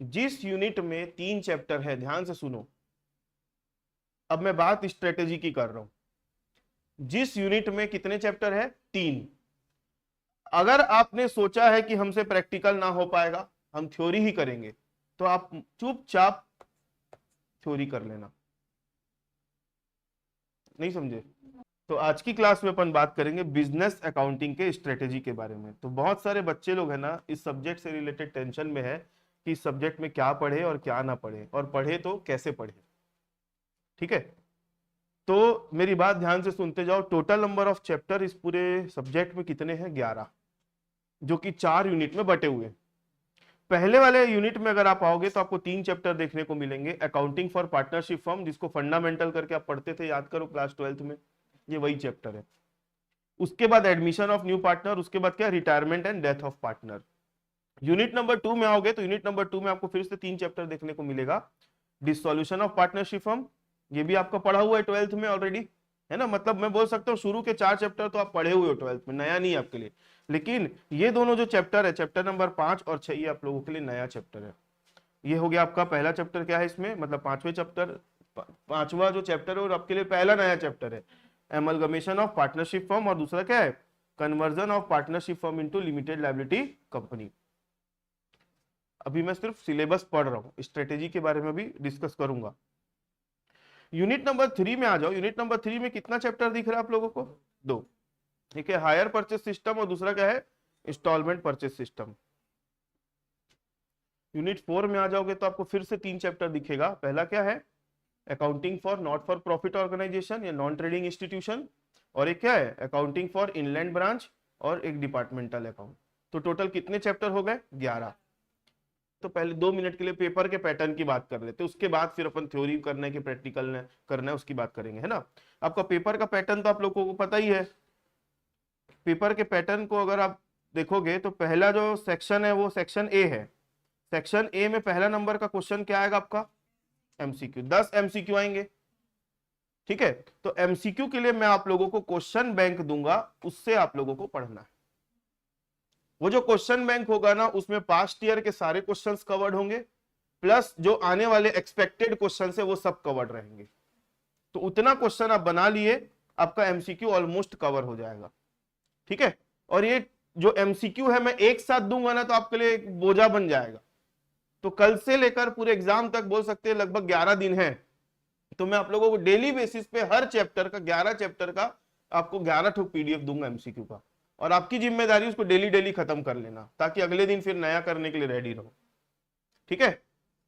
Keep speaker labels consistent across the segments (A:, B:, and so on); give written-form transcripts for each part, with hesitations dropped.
A: जिस यूनिट में 3 चैप्टर है, ध्यान से सुनो, अब मैं बात स्ट्रेटेजी की कर रहा हूं। जिस यूनिट में कितने चैप्टर है? 3। अगर आपने सोचा है कि हमसे प्रैक्टिकल ना हो पाएगा, हम थ्योरी ही करेंगे, तो आप चुपचाप थ्योरी कर लेना। नहीं समझे? तो आज की क्लास में अपन बात करेंगे बिजनेस अकाउंटिंग के स्ट्रेटेजी के बारे में। तो बहुत सारे बच्चे लोग है ना, इस सब्जेक्ट से रिलेटेड टेंशन में है कि इस सब्जेक्ट में क्या पढ़े और क्या ना पढ़े, और पढ़े तो कैसे पढ़े। ठीक है, तो मेरी बात ध्यान से सुनते जाओ। टोटल नंबर ऑफ चैप्टर इस पूरे सब्जेक्ट में कितने हैं? 11, जो कि 4 यूनिट में बटे हुए हैं। पहले वाले यूनिट में अगर आप आओगे तो आपको 3 चैप्टर देखने को मिलेंगे। अकाउंटिंग फॉर पार्टनरशिप फर्म, जिसको फंडामेंटल करके आप पढ़ते थे, याद करो क्लास 12th में, ये वही चैप्टर है। उसके बाद एडमिशन ऑफ न्यू पार्टनर, उसके बाद क्या? Retirement and death of partner. Unit number 2 में आओगे तो यूनिट नंबर 2 में आपको फिर से 3 चैप्टर देखने को मिलेगा। डिसोल्यूशन ऑफ पार्टनरशिप फर्म, ये भी आपका पढ़ा हुआ है 12th में ऑलरेडी, है ना। मतलब मैं बोल सकता हूँ शुरू के 4 चैप्टर तो आप पढ़े हुए हो 12th में, नया नहीं आपके लिए। लेकिन ये दोनों जो चैप्टर है, चैप्टर नंबर 5 और 6, ये आप लोगों के लिए नया चैप्टर है। ये हो गया आपका पहला चैप्टर। क्या है इसमें? मतलब 5वें चैप्टर, 5वां जो चैप्टर है और आपके लिए पहला नया चैप्टर है, एमलगमेशन ऑफ पार्टनरशिप फर्म, और दूसरा क्या है? Conversion of partnership firm into limited liability company. अभी मैं सिर्फ सिलेबस पढ़ रहा हूँ, स्ट्रेटेजी के बारे में भी डिस्कस करूंगा। यूनिट नंबर 3 में आ जाओ। यूनिट नंबर 3 में कितना चैप्टर दिख रहा है आप लोगों को? 2। ठीक है, हायर परचेस सिस्टम और दूसरा क्या है? Instalment purchase system. यूनिट 4 में आ जाओगे तो आपको फिर से 3 चैप्टर दिखेगा। पहला क्या है? Accounting for not for profit organisation या नॉन ट्रेडिंग इंस्टीट्यूशन, और एक क्या है? अकाउंटिंग फॉर इनलैंड ब्रांच, और एक डिपार्टमेंटल अकाउंट। तो टोटल कितने चैप्टर हो गए? 11। तो पहले 2 मिनट के लिए पेपर के पैटर्न की बात कर लेते हैं, उसके बाद फिर अपन थ्योरी करने की, प्रैक्टिकल करना है उसकी बात करेंगे, है ना। आपका पेपर का पैटर्न तो आप लोगों को पता ही है। पेपर के पैटर्न को अगर आप देखोगे तो पहला जो सेक्शन है वो सेक्शन ए है। सेक्शन ए में पहला नंबर का क्वेश्चन क्या आएगा आपका? एमसीक्यू। 10 एमसीक्यू आएंगे। ठीक है, तो एमसीक्यू के लिए मैं आप लोगों को क्वेश्चन बैंक दूंगा, उससे आप लोगों को पढ़ना है। वो जो क्वेश्चन बैंक होगा ना, उसमें पास्ट ईयर के सारे क्वेश्चंस कवर्ड होंगे, प्लस जो आने वाले एक्सपेक्टेड क्वेश्चन है वो सब कवर्ड रहेंगे। तो उतना क्वेश्चन आप बना लिए, आपका एमसीक्यू ऑलमोस्ट कवर हो जाएगा। ठीक है, और ये जो एमसीक्यू है मैं एक साथ दूंगा ना, तो आपके लिए एक बोझा बन जाएगा। तो कल से लेकर पूरे एग्जाम तक बोल सकते हैं लगभग 11 दिन है, तो मैं आप लोगों को डेली बेसिस पे हर चैप्टर का, 11 चैप्टर का आपको 11 ठोक पीडीएफ दूंगा एमसीक्यू का, और आपकी जिम्मेदारी उसको डेली डेली खत्म कर लेना, ताकि अगले दिन फिर नया करने के लिए रेडी रहो। ठीक है,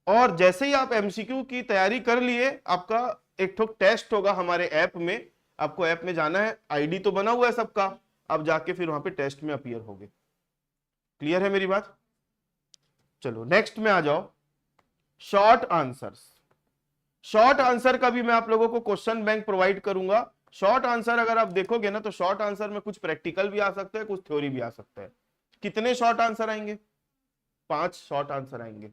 A: और जैसे ही आप एमसीक्यू की तैयारी कर लिए, आपका एक ठोक टेस्ट होगा हमारे ऐप में। आपको ऐप में जाना है, आईडी तो बना हुआ है सबका, आप जाके फिर वहां पे टेस्ट में अपीयर होगे। क्लियर है मेरी बात? चलो नेक्स्ट में आ जाओ, शॉर्ट आंसर्स। शॉर्ट आंसर का भी मैं आप लोगों को क्वेश्चन बैंक प्रोवाइड करूंगा। शॉर्ट आंसर अगर आप देखोगे ना, तो शॉर्ट आंसर में कुछ प्रैक्टिकल भी आ सकता है, कुछ थ्योरी भी आ सकता है। कितने शॉर्ट आंसर आएंगे? 5 शॉर्ट आंसर आएंगे।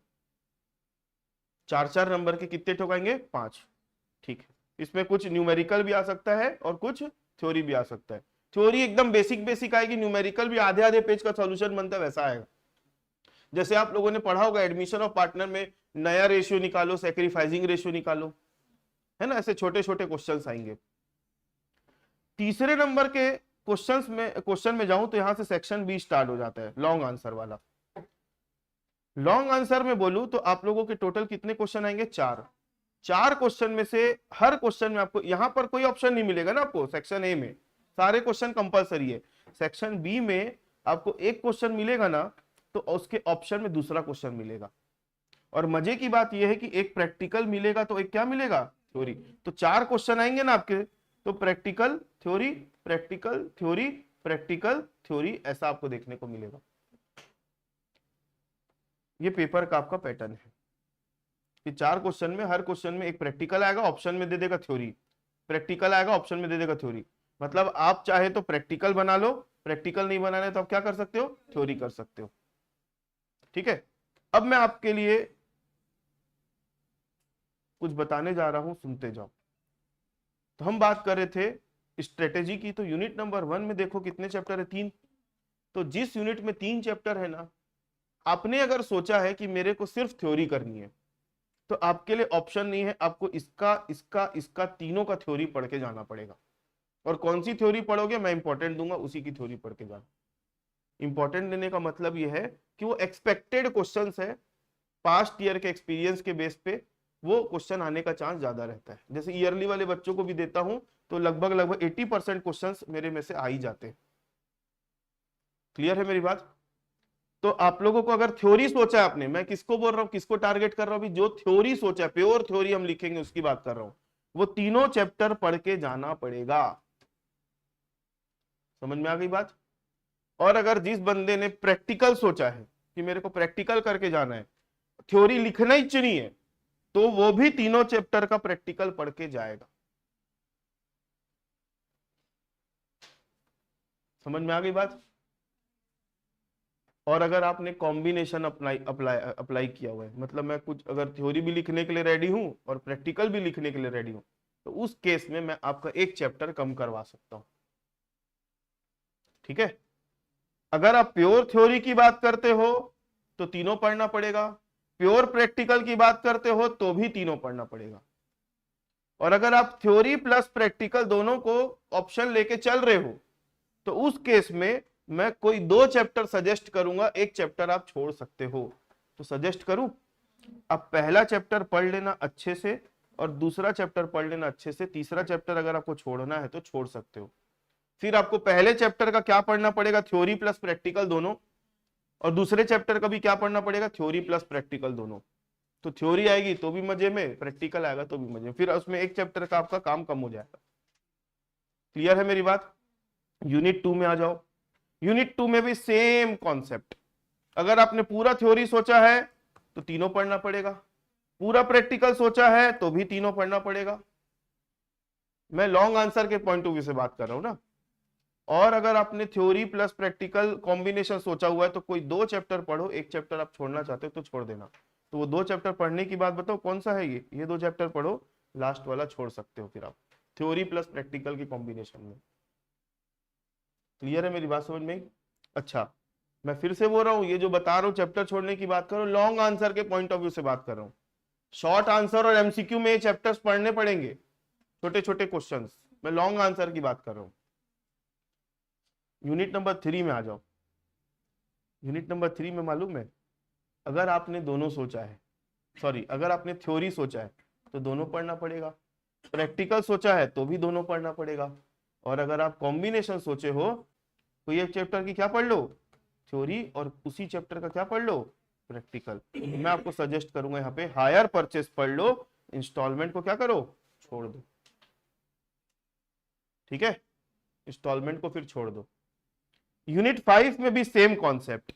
A: 4-4 नंबर के कितने ठोकाएंगे? 5। ठीक है, इसमें कुछ न्यूमेरिकल भी आ सकता है और कुछ थ्योरी भी आ सकता है। थ्योरी एकदम बेसिक बेसिक आएगी, न्यूमेरिकल भी आधे आधे पेज का सॉल्यूशन बनता है वैसा आएगा। जैसे आप लोगों ने पढ़ा होगा एडमिशन ऑफ पार्टनर में, नया रेशियो निकालो, सैक्रिफाइसिंग रेशियो निकालो, है ना। ऐसे छोटे छोटे क्वेश्चंस आएंगे। तीसरे नंबर के क्वेश्चन में जाऊं तो यहां से सेक्शन बी स्टार्ट हो जाता है, लॉन्ग आंसर वाला। लॉन्ग आंसर में बोलूं तो आप लोगों के टोटल कितने क्वेश्चन आएंगे? 4। 4 क्वेश्चन में से हर क्वेश्चन में आपको, यहां पर कोई ऑप्शन नहीं मिलेगा ना आपको। सेक्शन ए में सारे क्वेश्चन कंपलसरी है। सेक्शन बी में आपको एक क्वेश्चन मिलेगा ना, तो उसके ऑप्शन में दूसरा क्वेश्चन मिलेगा। और मजे की बात यह है कि एक प्रैक्टिकल मिलेगा तो एक क्या मिलेगा? थ्योरी। तो 4 क्वेश्चन आएंगे ना आपके, तो practical theory, practical theory, practical theory, ऐसा आपको देखने को मिलेगा। ये पेपर का आपका पैटर्न है कि 4 क्वेश्चन में हर क्वेश्चन में एक प्रैक्टिकल आएगा, ऑप्शन में दे देगा थ्योरी, प्रैक्टिकल आएगा, ऑप्शन में दे देगा थ्योरी। मतलब आप चाहे तो प्रैक्टिकल बना लो, प्रैक्टिकल नहीं बनाना है तो आप क्या कर सकते हो? थ्योरी कर सकते हो। ठीक है, अब मैं आपके लिए कुछ बताने जा रहा हूं, सुनते जाओ। तो हम बात कर रहे थे स्ट्रेटेजी की। तो यूनिट नंबर 1 में देखो कितने चैप्टर है? 3। तो जिस यूनिट में 3 चैप्टर है ना, आपने अगर सोचा है कि मेरे को सिर्फ थ्योरी करनी है, तो आपके लिए ऑप्शन नहीं है, आपको इसका इसका इसका तीनों का थ्योरी पढ़ के जाना पड़ेगा। और कौन सी थ्योरी पढ़ोगे, मैं इंपॉर्टेंट दूंगा, उसी की थ्योरी पढ़ के जाना। इंपॉर्टेंट देने का मतलब यह है कि वो एक्सपेक्टेड क्वेश्चंस है, पास्ट ईयर के एक्सपीरियंस के बेस पे वो क्वेश्चन आने का चांस ज्यादा रहता है। जैसे ईयरली वाले बच्चों को भी देता हूं तो लगभग लगभग 80% क्वेश्चन मेरे में से आ ही जाते हैं। क्लियर है मेरी बात? तो आप लोगों को अगर थ्योरी सोचा है आपने, मैं किसको बोल रहा हूं, किसको टारगेट कर रहा हूं, अभी जो थ्योरी सोचा है, प्योर थ्योरी हम लिखेंगे उसकी बात कर रहा हूं, वो तीनों चैप्टर पढ़ के जाना पड़ेगा। समझ में आ गई बात? और अगर जिस बंदे ने प्रैक्टिकल सोचा है कि मेरे को प्रैक्टिकल करके जाना है, थ्योरी लिखना ही चाहिए है, तो वो भी तीनों चैप्टर का प्रैक्टिकल पढ़ के जाएगा। समझ में आ गई बात? और अगर आपने कॉम्बिनेशन अप्लाई अप्लाई अप्लाई किया हुआ है, मतलब मैं कुछ अगर थ्योरी भी लिखने के लिए रेडी हूं और प्रैक्टिकल भी लिखने के लिए रेडी हूं, तो उस केस में मैं आपका एक चैप्टर कम करवा सकता हूं। ठीक है? अगर आप प्योर थ्योरी की बात करते हो तो तीनों पढ़ना पड़ेगा, प्योर प्रैक्टिकल की बात करते हो तो भी तीनों पढ़ना पड़ेगा। और अगर आप थ्योरी प्लस प्रैक्टिकल दोनों को ऑप्शन लेके चल रहे हो, तो उस केस में मैं कोई 2 चैप्टर सजेस्ट करूंगा, एक चैप्टर आप छोड़ सकते हो। तो सजेस्ट करूं, आप पहला चैप्टर पढ़ लेना अच्छे से और दूसरा चैप्टर पढ़ लेना अच्छे से, तीसरा चैप्टर अगर आपको छोड़ना है तो छोड़ सकते हो। फिर आपको पहले चैप्टर का क्या पढ़ना पड़ेगा, थ्योरी प्लस प्रैक्टिकल दोनों, और दूसरे चैप्टर का भी क्या पढ़ना पड़ेगा, थ्योरी प्लस प्रैक्टिकल दोनों। तो थ्योरी आएगी तो भी मजे में, प्रैक्टिकल आएगा तो भी मजे में, फिर उसमें एक चैप्टर का आपका काम कम हो जाएगा। क्लियर है मेरी बात? यूनिट 2 में आ जाओ। यूनिट 2 में भी सेम कॉन्सेप्ट। अगर आपने पूरा थ्योरी सोचा है तो तीनों पढ़ना पड़ेगा, पूरा प्रैक्टिकल सोचा है तो भी तीनों पढ़ना पड़ेगा। मैं लॉन्ग आंसर के पॉइंट ऑफ व्यू से बात कर रहा हूं ना। और अगर आपने थ्योरी प्लस प्रैक्टिकल कॉम्बिनेशन सोचा हुआ है तो कोई 2 चैप्टर पढ़ो, एक चैप्टर आप छोड़ना चाहते हो तो छोड़ देना। तो वो 2 चैप्टर पढ़ने की बात बताओ कौन सा है, ये 2 चैप्टर पढ़ो, लास्ट वाला छोड़ सकते हो फिर आप थ्योरी प्लस प्रैक्टिकल की कॉम्बिनेशन में। क्लियर है मेरी बात समझ में? अच्छा, मैं फिर से बोल रहा हूँ, ये जो बता रहा हूँ चैप्टर छोड़ने की बात करो, लॉन्ग आंसर के पॉइंट ऑफ व्यू से बात कर रहा हूँ। शॉर्ट आंसर और एमसीक्यू में ये चैप्टर्स पढ़ने पड़ेंगे, छोटे छोटे क्वेश्चंस। मैं लॉन्ग आंसर की बात कर रहा हूँ। यूनिट नंबर 3 में आ जाओ। यूनिट नंबर 3 में मालूम है, अगर आपने दोनों सोचा है, सॉरी, अगर आपने थ्योरी सोचा है तो दोनों पढ़ना पड़ेगा, प्रैक्टिकल सोचा है तो भी दोनों पढ़ना पड़ेगा, और अगर आप कॉम्बिनेशन सोचे हो तो एक चैप्टर की क्या पढ़ लो, थ्योरी, और उसी चैप्टर का क्या पढ़ लो, प्रैक्टिकल। मैं आपको सजेस्ट करूंगा यहाँ पे हायर परचेस पढ़ लो, इंस्टॉलमेंट को क्या करो, छोड़ दो। ठीक है? इंस्टॉलमेंट को फिर छोड़ दो। यूनिट 5 में भी सेम कॉन्सेप्ट।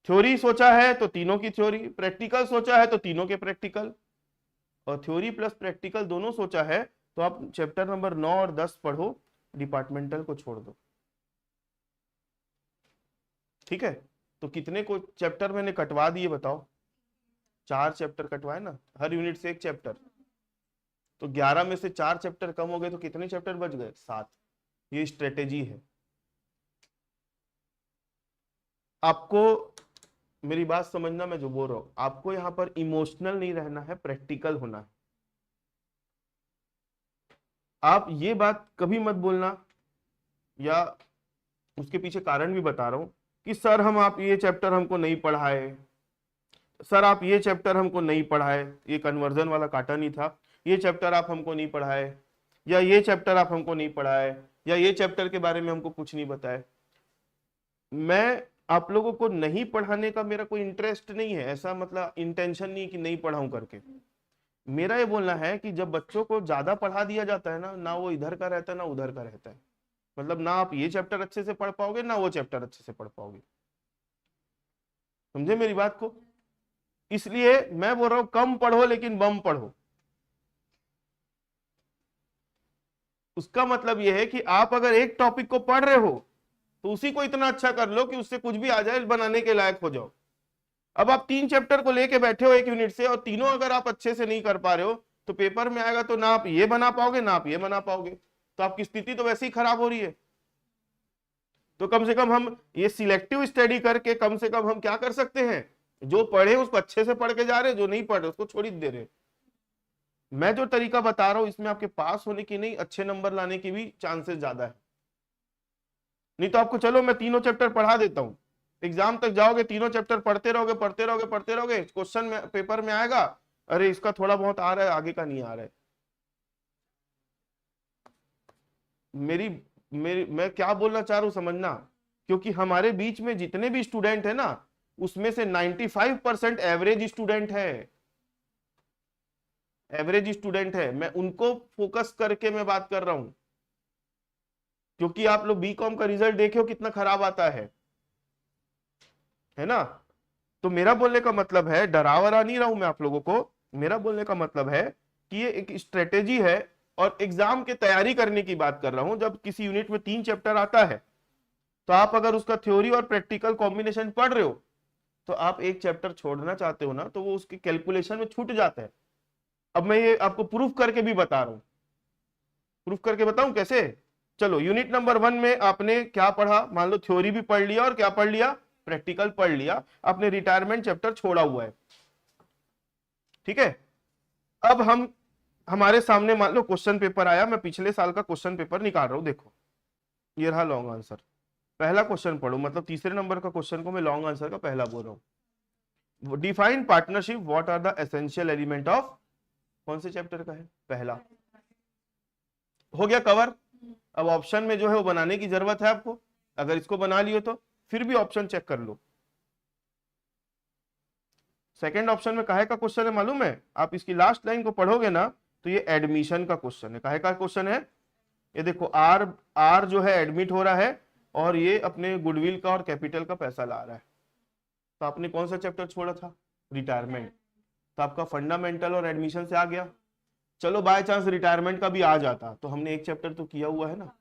A: थ्योरी सोचा है तो तीनों की थ्योरी, प्रैक्टिकल सोचा है तो तीनों के प्रैक्टिकल, और थ्योरी प्लस प्रैक्टिकल दोनों सोचा है तो आप चैप्टर नंबर 9 और 10 पढ़ो, डिपार्टमेंटल को छोड़ दो। ठीक है? तो कितने को चैप्टर मैंने कटवा दिए बताओ? 4 चैप्टर कटवाए ना, हर यूनिट से एक चैप्टर। तो 11 में से 4 चैप्टर कम हो गए तो कितने चैप्टर बच गए, 7। ये स्ट्रेटेजी है। आपको मेरी बात समझना, मैं जो बोल रहा हूं, आपको यहां पर इमोशनल नहीं रहना है, प्रैक्टिकल होना है। आप ये बात कभी मत बोलना, या उसके पीछे कारण भी बता रहा हूं, कि सर हम आप ये चैप्टर हमको नहीं पढ़ाए, सर आप ये चैप्टर हमको नहीं पढ़ाए, ये कन्वर्जन वाला काटा नहीं था, ये चैप्टर आप हमको नहीं पढ़ाए, या ये चैप्टर आप हमको नहीं पढ़ाए, या ये चैप्टर के बारे में हमको कुछ नहीं बताए। मैं आप लोगों को नहीं पढ़ाने का मेरा कोई इंटरेस्ट नहीं है, ऐसा मतलब इंटेंशन नहीं कि नहीं पढ़ाऊं करके। मेरा ये बोलना है कि जब बच्चों को ज्यादा पढ़ा दिया जाता है ना, ना वो इधर का रहता है ना उधर का रहता है, मतलब ना आप ये चैप्टर अच्छे से पढ़ पाओगे ना वो चैप्टर अच्छे से पढ़ पाओगे। समझे मेरी बात को? इसलिए मैं बोल रहा हूं कम पढ़ो लेकिन बम पढ़ो। उसका मतलब यह है कि आप अगर एक टॉपिक को पढ़ रहे हो तो उसी को इतना अच्छा कर लो कि उससे कुछ भी आ जाए, बनाने के लायक हो जाओ। अब आप 3 चैप्टर को लेके बैठे हो एक यूनिट से, और तीनों अगर आप अच्छे से नहीं कर पा रहे हो तो पेपर में आएगा तो ना आप ये बना पाओगे ना आप ये बना पाओगे, तो आपकी स्थिति तो वैसे ही खराब हो रही है। तो कम से कम हम ये सिलेक्टिव स्टडी करके कम से कम हम क्या कर सकते हैं, जो पढ़े उसको अच्छे से पढ़ के जा रहे, जो नहीं पढ़ रहे उसको छोड़ ही दे रहे। मैं जो तरीका बता रहा हूं इसमें आपके पास होने की नहीं, अच्छे नंबर लाने की भी चांसेस ज्यादा है। नहीं तो आपको चलो मैं तीनों चैप्टर पढ़ा देता हूं, एग्जाम तक जाओगे तीनों चैप्टर पढ़ते रहोगे पढ़ते रहोगे पढ़ते रहोगे, क्वेश्चन में पेपर में आएगा अरे इसका थोड़ा बहुत आ रहा है आगे का नहीं आ रहा है। मेरी मेरी मैं क्या बोलना चाह रहा हूं समझना, क्योंकि हमारे बीच में जितने भी स्टूडेंट है ना उसमें से 95% एवरेज स्टूडेंट है, एवरेज स्टूडेंट है, मैं उनको फोकस करके मैं बात कर रहा हूं। क्योंकि आप लोग बीकॉम का रिजल्ट देखे हो कितना खराब आता है ना। तो मेरा बोलने का मतलब है, डरा वरा नहीं रहा हूं मैं आप लोगों को, मेरा बोलने का मतलब है कि ये एक स्ट्रेटेजी है और एग्जाम की तैयारी करने की बात कर रहा हूं। जब किसी यूनिट में 3 चैप्टर आता है तो आप अगर उसका थ्योरी और प्रैक्टिकल कॉम्बिनेशन पढ़ रहे हो तो आप एक चैप्टर छोड़ना चाहते हो ना तो वो उसके कैलकुलेशन में छूट जाता है। अब मैं ये आपको प्रूफ करके भी बता रहा हूं, प्रूफ करके बताऊं कैसे। चलो यूनिट नंबर 1 में आपने क्या पढ़ा, मान लो थ्योरी भी पढ़ लिया और क्या पढ़ लिया, प्रैक्टिकल पढ़ लिया, आपने रिटायरमेंट चैप्टर छोड़ा हुआ है, ठीक है। अब हम हमारे सामने मान लो क्वेश्चन पेपर आया, मैं पिछले साल का क्वेश्चन पेपर निकाल रहा हूं, देखो ये रहा लॉन्ग आंसर। पहला क्वेश्चन पढ़ो, मतलब तीसरे नंबर का क्वेश्चन को मैं लॉन्ग आंसर का पहला बोल रहा हूं। Define partnership, what are the essential element of, कौन से चैप्टर का है, पहला। हो गया कवर। अब ऑप्शन में जो है वो बनाने की जरूरत है आपको, अगर इसको बना लियो तो फिर भी ऑप्शन चेक कर लो। सेकंड ऑप्शन में काहे का क्वेश्चन है मालूम है, आप इसकी लास्ट लाइन को पढ़ोगे ना तो ये एडमिशन का क्वेश्चन है। काहे का क्वेश्चन है, ये देखो आर आर जो है एडमिट हो रहा है और ये अपने गुडविल का और कैपिटल का पैसा ला रहा है। तो आपने कौन सा चैप्टर छोड़ा था, रिटायरमेंट, तो आपका फंडामेंटल और एडमिशन से आ गया। चलो बाय चांस रिटायरमेंट का भी आ जाता तो हमने एक चैप्टर तो किया हुआ है ना,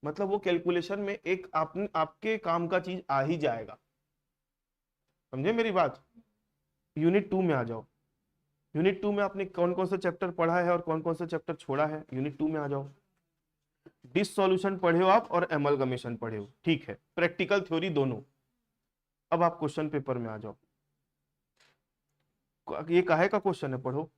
A: मतलब वो कैलकुलेशन में एक आपके काम का चीज आ ही जाएगा। समझे मेरी बात। यूनिट 2 में आ जाओ, यूनिट 2 में आपने कौन कौन सा चैप्टर पढ़ा है और कौन कौन सा चैप्टर छोड़ा है, यूनिट 2 में आ जाओ। डिस सॉल्यूशन पढ़े हो आप और एमलगमेशन पढ़े हो, ठीक है, प्रैक्टिकल थ्योरी दोनों। अब आप क्वेश्चन पेपर में आ जाओ, ये काहे का क्वेश्चन है पढ़ो,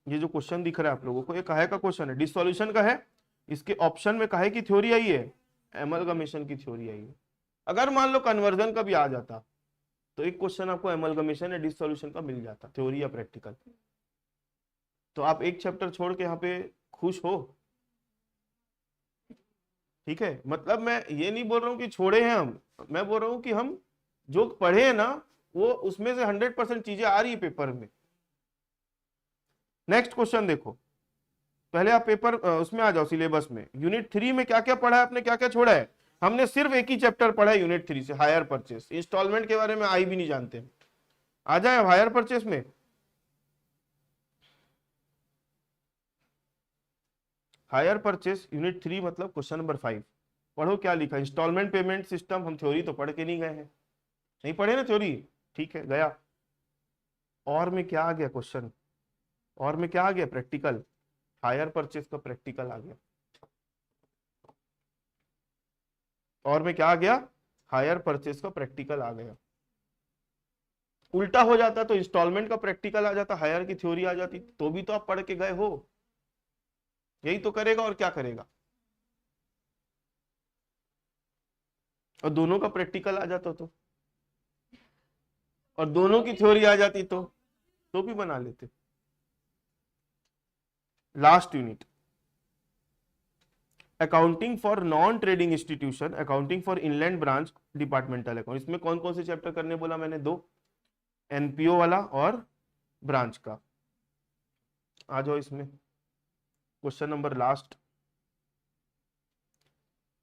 A: ये जो क्वेश्चन दिख रहा है आप लोगों को ये काहे का क्वेश्चन है, डिस सॉल्यूशन का है। इसके ऑप्शन में काहे की थ्योरी आई है, एमलगमेशन की थ्योरी आई है। अगर मान लो कन्वर्जन का भी आ जाता तो एक क्वेश्चन आपको एमलगमेशन या डिस सॉल्यूशन का मिल जाता, थ्योरी या प्रैक्टिकल। तो आप एक चैप्टर छोड़ के यहाँ पे खुश हो, ठीक है। मतलब मैं ये नहीं बोल रहा हूँ कि छोड़े हैं हम, मैं बोल रहा हूँ कि हम जो पढ़े हैं ना वो उसमें से 100% चीजें आ रही है पेपर में। नेक्स्ट क्वेश्चन देखो, पहले आप पेपर उसमें आ जाओ सिलेबस में, यूनिट 3 में क्या क्या पढ़ा है आपने, क्या क्या छोड़ा है। हमने सिर्फ एक ही चैप्टर पढ़ा है यूनिट 3 से, हायर परचेस। इंस्टॉलमेंट के बारे में आई भी नहीं जानते, आ जाए हायर परचेस में। हायर परचेस यूनिट 3 मतलब क्वेश्चन नंबर 5 पढ़ो क्या लिखा, इंस्टॉलमेंट पेमेंट सिस्टम। हम थ्योरी तो पढ़ के नहीं गए हैं, नहीं पढ़े ना थ्योरी, ठीक है गया। और में क्या आ गया क्वेश्चन, और में क्या आ गया, प्रैक्टिकल, हायर परचेस का प्रैक्टिकल आ गया। और में क्या आ गया, हायर परचेस का प्रैक्टिकल आ गया। उल्टा हो जाता तो इंस्टॉलमेंट का प्रैक्टिकल आ जाता, हायर की थ्योरी आ जाती, तो भी तो आप पढ़ के गए हो। यही तो करेगा और क्या करेगा, और दोनों का प्रैक्टिकल आ जाता तो, और दोनों की थ्योरी आ जाती तो भी बना लेते। Last unit, accounting for non trading institution, accounting for inland branch, departmental account. इसमें कौन कौन से चैप्टर करने बोला मैंने, 2, एनपीओ वाला और ब्रांच का। आ जाओ इसमें, क्वेश्चन नंबर लास्ट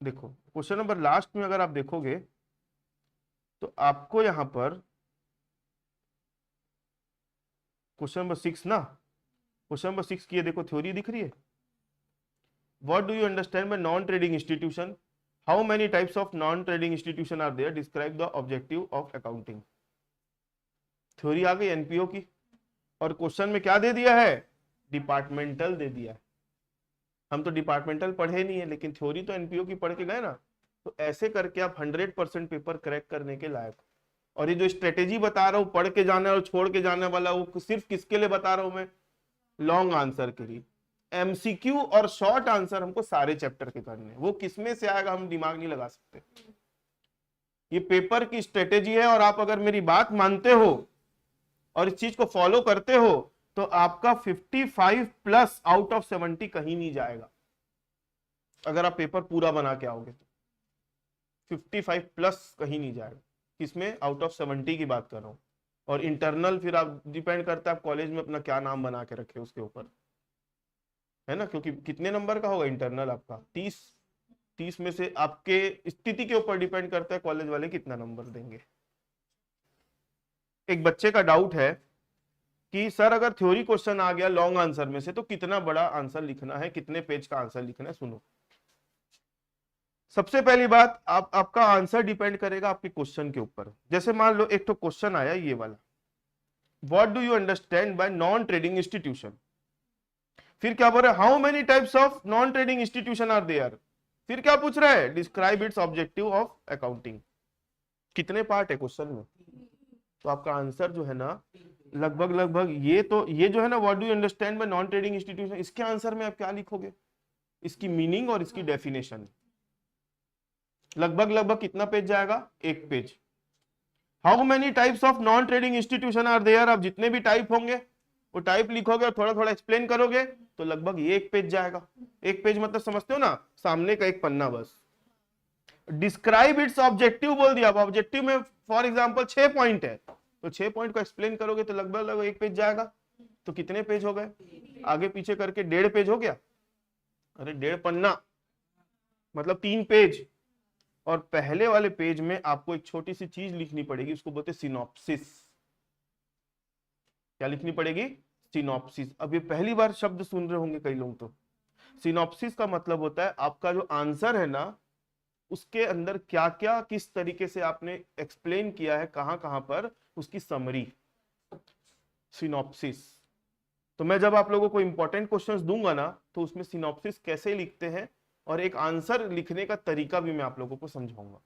A: देखो, क्वेश्चन नंबर लास्ट में अगर आप देखोगे तो आपको यहां पर क्वेश्चन नंबर 6 ना, क्वेश्चन नंबर 6 की ये देखो थ्योरी दिख रही है। What do you understand by non trading institution, how many types of non trading institution are there, describe the objective of accounting. Theory आ गई एनपीओ की, और क्वेश्चन में क्या दे दिया है, डिपार्टमेंटल दे दिया है। हम तो डिपार्टमेंटल पढ़े नहीं है, लेकिन थ्योरी तो एनपीओ की पढ़ के गए ना। तो ऐसे करके आप 100% पेपर क्रैक करने के लायक। और ये जो स्ट्रेटेजी बता रहा हूँ, पढ़ के जाना और छोड़ के जाने वाला, वो सिर्फ किसके लिए बता रहा हूं मैं? लॉन्ग आंसर के लिए। एमसीक्यू और शॉर्ट आंसर हमको सारे चैप्टर के करने, वो किसमें से आएगा हम दिमाग नहीं लगा सकते। ये पेपर की स्ट्रेटेजी है, और आप अगर मेरी बात मानते हो और इस चीज को फॉलो करते हो तो आपका 55+ आउट ऑफ 70 कहीं नहीं जाएगा। अगर आप पेपर पूरा बना के आओगे तो 55+ कहीं नहीं जाएगा। किसमें? आउट ऑफ 70 की बात कर रहा हूं। और इंटरनल फिर आप डिपेंड करता है आप कॉलेज में अपना क्या नाम बना के रखे उसके ऊपर, है ना, क्योंकि कितने नंबर का होगा इंटरनल आपका? 30 में से आपके स्थिति के ऊपर डिपेंड करता है कॉलेज वाले कितना नंबर देंगे। एक बच्चे का डाउट है कि सर अगर थ्योरी क्वेश्चन आ गया लॉन्ग आंसर में से तो कितना बड़ा आंसर लिखना है, कितने पेज का आंसर लिखना है? सुनो, सबसे पहली बात, आपका आंसर डिपेंड करेगा आपके क्वेश्चन के ऊपर। जैसे मान लो एक तो क्वेश्चन आया ये वाला, what do you understand by non trading institution? फिर क्या बोल रहा है? How many types of non trading institution are there? फिर क्या पूछ रहा है? Describe its objective of accounting. कितने पार्ट है क्वेश्चन में? तो आपका आंसर जो है ना लगभग ये जो है ना, what do you understand by non trading institution, इसके आंसर में आप क्या लिखोगे? इसकी मीनिंग और इसकी डेफिनेशन। लगभग कितना पेज जाएगा? 1 page. How many types of non trading institution are there? आप जितने भी टाइप होंगे वो टाइप लिखोगे और थोड़ा थोड़ा एक्सप्लेन करोगे तो लगभग ये 1 पेज जाएगा। 1 पेज मतलब समझते हो ना, सामने का 1 पन्ना बस। डिस्क्राइब इट्स ऑब्जेक्टिव बोल दिया। ऑब्जेक्टिव में फॉर एग्जांपल 6 पॉइंट है, तो 6 पॉइंट को एक्सप्लेन करोगे तो लगभग 1 पेज जाएगा। तो कितने पेज हो गए? आगे पीछे करके 1.5 पेज हो गया। अरे 1.5 पन्ना मतलब 3 पेज। और पहले वाले पेज में आपको एक छोटी सी चीज लिखनी पड़ेगी, उसको बोलते सिनॉप्सिस। क्या लिखनी पड़ेगी? सिनॉप्सिस। अब ये पहली बार शब्द सुन रहे होंगे कई लोग। तो सिनॉप्सिस का मतलब होता है आपका जो आंसर है ना, उसके अंदर क्या क्या किस तरीके से आपने एक्सप्लेन किया है, कहां कहां पर, उसकी समरी, सिनॉप्सिस। तो मैं जब आप लोगों को इंपॉर्टेंट क्वेश्चंस दूंगा ना, तो उसमें सिनॉप्सिस कैसे लिखते हैं और एक आंसर लिखने का तरीका भी मैं आप लोगों को समझाऊंगा।